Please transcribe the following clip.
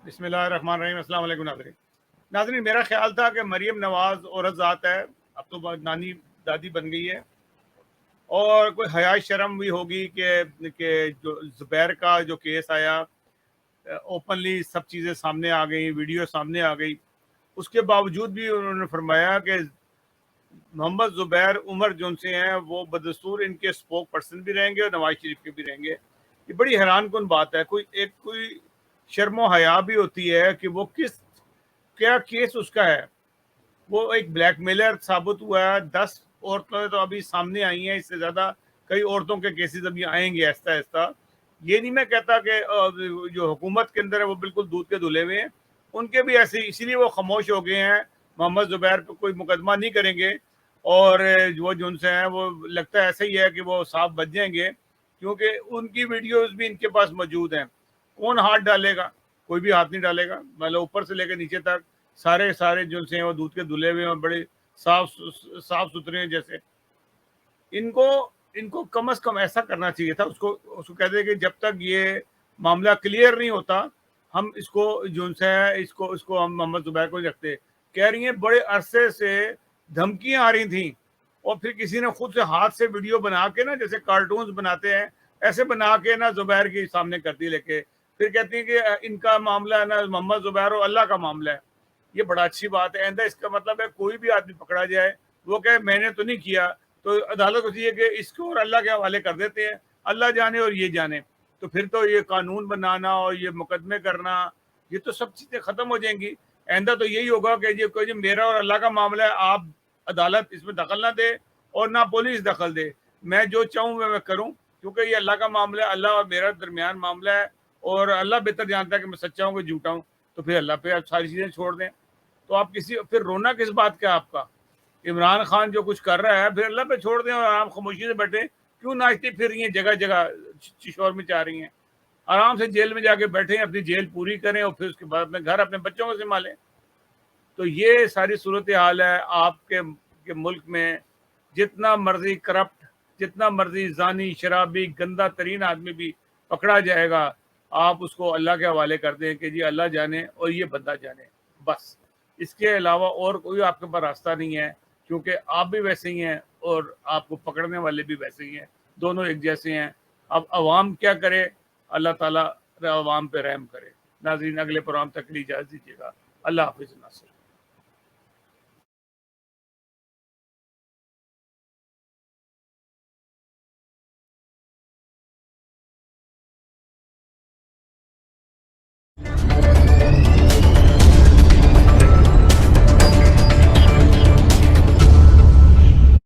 بسم اللہ الرحمن الرحیم۔ السلام علیکم ناظرین، میرا خیال تھا کہ مریم نواز عورت ذات ہے، اب تو نانی دادی بن گئی ہے، اور کوئی حیا شرم بھی ہوگی کہ جو زبیر کا جو کیس آیا، اوپنلی سب چیزیں سامنے آ گئی، ویڈیو سامنے آ گئی، اس کے باوجود بھی انہوں نے فرمایا کہ محمد زبیر عمر جو سے ہیں وہ بدستور ان کے سپوک پرسن بھی رہیں گے اور نواز شریف کے بھی رہیں گے۔ یہ بڑی حیران کن بات ہے۔ کوئی شرم و حیا بھی ہوتی ہے کہ وہ کیا کیس اس کا ہے۔ وہ ایک بلیک میلر ثابت ہوا ہے، 10 عورتیں تو ابھی سامنے آئی ہیں، اس سے زیادہ کئی عورتوں کے کیسز ابھی آئیں گے آہستہ آہستہ۔ یہ نہیں میں کہتا کہ جو حکومت کے اندر ہے وہ بالکل دودھ کے دھلے ہوئے ہیں، ان کے بھی ایسے، اسی لیے وہ خاموش ہو گئے ہیں، محمد زبیر پہ کوئی مقدمہ نہیں کریں گے، اور وہ جو ان سے ہیں وہ لگتا ہے ایسا ہی ہے کہ وہ صاف بچ جائیں گے، کیونکہ ان کی ویڈیوز بھی ان کے پاس موجود ہیں۔ کون ہاتھ ڈالے گا؟ کوئی بھی ہاتھ نہیں ڈالے گا، مطلب اوپر سے لے کے نیچے تک سارے جو سے ہیں وہ دودھ کے دھلے ہوئے ہیں، بڑے صاف ستھرے ہیں جیسے۔ ان کو کم از کم ایسا کرنا چاہیے تھا، اس کو کہتے ہیں کہ جب تک یہ معاملہ کلیئر نہیں ہوتا ہم اس کو جو سے ہے اس کو ہم محمد زبیر کو نہیں رکھتے۔ کہہ رہی ہیں بڑے عرصے سے دھمکیاں آ رہی تھیں، اور پھر کسی نے خود سے ہاتھ سے ویڈیو بنا کے نا، جیسے کارٹونز بناتے ہیں ایسے بنا کے نا زبیر کے سامنے کر دی لے کے، پھر کہتی ہیں کہ ان کا معاملہ ہے نا محمد زبیر اور اللہ کا معاملہ ہے۔ یہ بڑا اچھی بات ہے۔ آئندہ اس کا مطلب ہے کوئی بھی آدمی پکڑا جائے وہ کہے میں نے تو نہیں کیا، تو عدالت کو چاہیے کہ اس کو اور اللہ کے حوالے کر دیتے ہیں، اللہ جانے اور یہ جانے۔ تو پھر تو یہ قانون بنانا اور یہ مقدمے کرنا، یہ تو سب چیزیں ختم ہو جائیں گی۔ آئندہ تو یہی ہوگا کہ یہ میرا اور اللہ کا معاملہ ہے، آپ عدالت اس میں دخل نہ دے اور نہ پولیس دخل دے، میں جو چاہوں میں کروں، کیونکہ یہ اللہ کا معاملہ ہے، اللہ اور میرا درمیان معاملہ ہے، اور اللہ بہتر جانتا ہے کہ میں سچا ہوں کہ جھوٹا ہوں۔ تو پھر اللہ پہ آپ ساری چیزیں چھوڑ دیں۔ تو آپ پھر رونا کس بات کا؟ آپ کا عمران خان جو کچھ کر رہا ہے پھر اللہ پہ چھوڑ دیں، اور آرام خاموشی سے بیٹھیں۔ کیوں ناچتی پھر رہی ہیں جگہ جگہ، شور میں چاہ رہی ہیں؟ آرام سے جیل میں جا کے بیٹھیں، اپنی جیل پوری کریں، اور پھر اس کے بعد اپنے گھر اپنے بچوں کو سنبھالیں۔ تو یہ ساری صورتحال ہے آپ کے ملک میں۔ جتنا مرضی کرپٹ، جتنا مرضی زانی، شرابی، گندا ترین آدمی بھی پکڑا جائے گا، آپ اس کو اللہ کے حوالے کر دیں کہ جی اللہ جانے اور یہ بندہ جانے، بس۔ اس کے علاوہ اور کوئی آپ کے پاس راستہ نہیں ہے، کیونکہ آپ بھی ویسے ہی ہیں اور آپ کو پکڑنے والے بھی ویسے ہی ہیں، دونوں ایک جیسے ہیں۔ اب عوام کیا کرے؟ اللہ تعالیٰ عوام پہ رحم کرے۔ ناظرین، اگلے پروگرام تک کے لیے اجازت دیجیے گا۔ اللہ حافظ ناصر۔